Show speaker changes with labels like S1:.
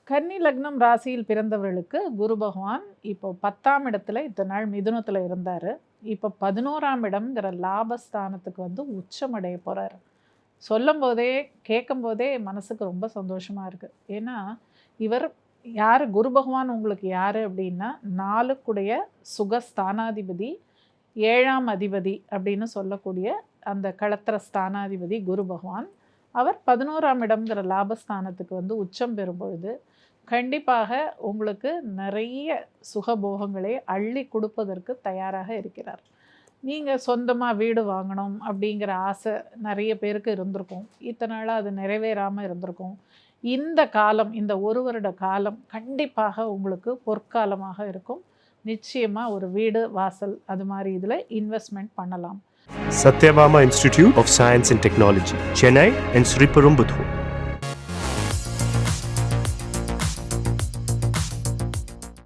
S1: கன்னி லக்னம் ராசியில் பிறந்தவர்களுக்கு குரு பகவான் இப்போ 10ஆம் இடத்துல இத்தனை நாள் மிதுனத்தில் இருந்தார். இப்போ 11ஆம் இடம்ங்கிற லாபஸ்தானத்துக்கு வந்து உச்சமடைய போகிறார். சொல்லும் போதே கேட்கும் போதே மனசுக்கு ரொம்ப சந்தோஷமாக இருக்குது. ஏன்னா இவர் யார், குரு பகவான் உங்களுக்கு யார் அப்படின்னா 4க்குடைய சுகஸ்தானாதிபதி, 7ஆம் அதிபதி அப்படின்னு சொல்லக்கூடிய அந்த களத்திர ஸ்தானாதிபதி குரு பகவான். அவர் 11ஆம் இடம்ங்கிற லாபஸ்தானத்துக்கு வந்து உச்சம் பெறும் பொழுது கண்டிப்பாக உங்களுக்கு நிறைய சுகபோகங்களை அள்ளி கொடுப்பதற்கு தயாராக இருக்கிறார். நீங்கள் சொந்தமாக வீடு வாங்கணும் அப்படிங்கிற ஆசை நிறைய பேருக்கு இருந்திருக்கும். இத்தனை நாளாக அது நிறைவேறாமல் இருந்திருக்கும். இந்த காலம், இந்த 1 வருட காலம் கண்டிப்பாக உங்களுக்கு பொற்காலமாக இருக்கும். நிச்சயமாக ஒரு வீடு வாசல் அது மாதிரி இதில் இன்வெஸ்ட்மெண்ட் பண்ணலாம்.
S2: Satyabama Institute of Science and Technology, Chennai and Sri Perumbudur.